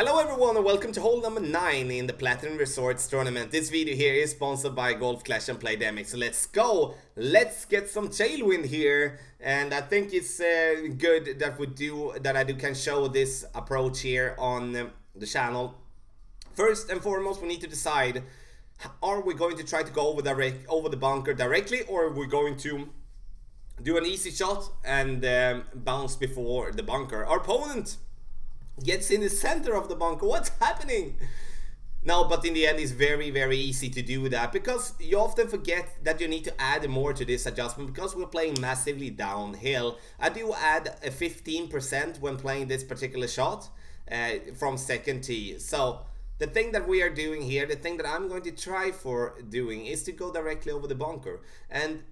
Hello everyone and welcome to hole number 9 in the Platinum Resorts tournament. This video here is sponsored by Golf Clash and Playdemic. So let's go! Let's get some tailwind here. And I think it's good that I can show this approach here on the channel. First and foremost, we need to decide, are we going to try to go over the bunker directly, or are we going to do an easy shot and bounce before the bunker? Our opponent gets in the center of the bunker. What's happening? No, but in the end it's very easy to do that, because you often forget that you need to add more to this adjustment because we're playing massively downhill. I do add a 15% when playing this particular shot from second tee. So the thing that we are doing here, the thing that I'm going to try for doing, is to go directly over the bunker, and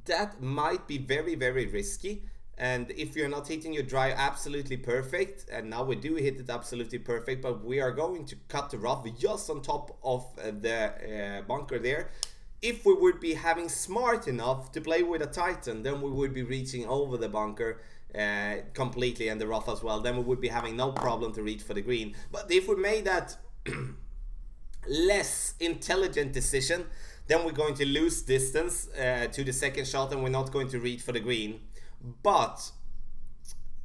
that might be very risky. And if you're not hitting your drive absolutely perfect, and now we do hit it absolutely perfect, but we are going to cut the rough just on top of the bunker there. If we would be having smart enough to play with a Titan, then we would be reaching over the bunker completely, and the rough as well. Then we would be having no problem to reach for the green. But if we made that less intelligent decision, then we're going to lose distance to the second shot, and we're not going to reach for the green. But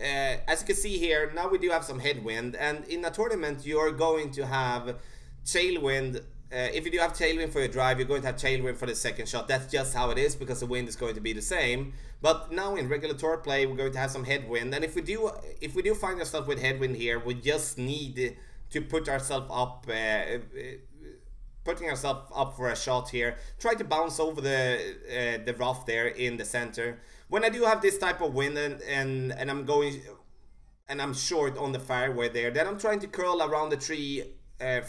as you can see here, now we do have some headwind, and in a tournament you are going to have tailwind. If you do have tailwind for your drive, you're going to have tailwind for the second shot. That's just how it is, because the wind is going to be the same. But now in regular tour play, we're going to have some headwind, and if we do find ourselves with headwind here, we just need to put ourselves up. Putting ourselves up for a shot here, try to bounce over the rough there in the center. When I do have this type of wind and I'm short on the fairway there, then I'm trying to curl around the tree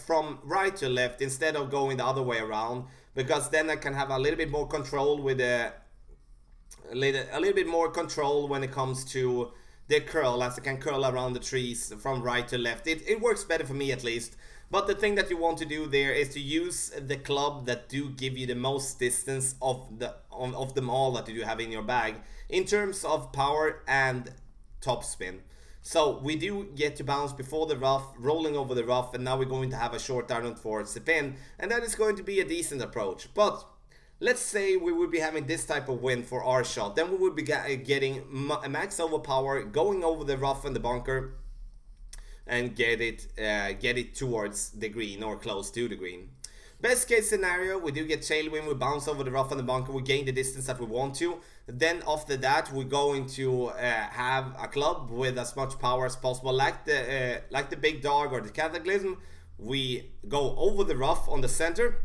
from right to left instead of going the other way around, because then I can have a little bit more control with a little bit more control when it comes to the curl, as I can curl around the trees from right to left. It works better for me, at least. But the thing that you want to do there is to use the club that do give you the most distance of them all that you do have in your bag in terms of power and topspin. So we do get to bounce before the rough, rolling over the rough, and now we're going to have a short iron towards the pin, and that is going to be a decent approach. But let's say we would be having this type of wind for our shot, then we would be getting max overpower, going over the rough and the bunker, and get it towards the green or close to the green. Best case scenario, we do get tailwind, we bounce over the rough and the bunker, we gain the distance that we want to. Then after that, we're going to have a club with as much power as possible, like the big dog or the cataclysm. We go over the rough on the center,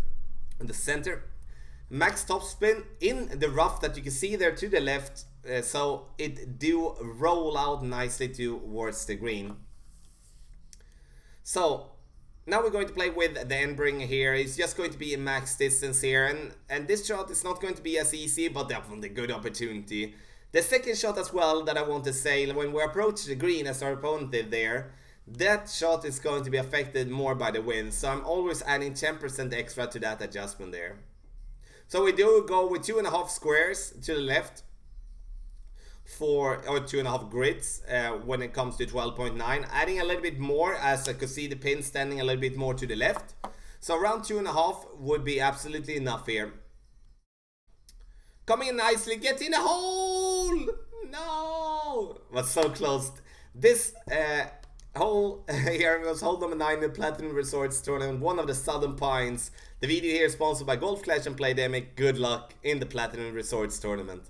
max topspin in the rough that you can see there to the left, so it do roll out nicely towards the green. So now we're going to play with the end bringer here. It's just going to be a max distance here, and this shot is not going to be as easy, but definitely a good opportunity. The second shot as well that I want to say, when we approach the green as our opponent did there, that shot is going to be affected more by the wind, so I'm always adding 10% extra to that adjustment there. So we do go with 2.5 squares to the left, or 2.5 grids when it comes to 12.9, adding a little bit more as I could see the pin standing a little bit more to the left. So around 2.5 would be absolutely enough here. Coming in nicely, get in the hole! No! Was so close. This hole here was hole number 9 in the Platinum Resorts tournament, one of the Southern Pines. The video here is sponsored by Golf Clash and Playdemic. Good luck in the Platinum Resorts tournament.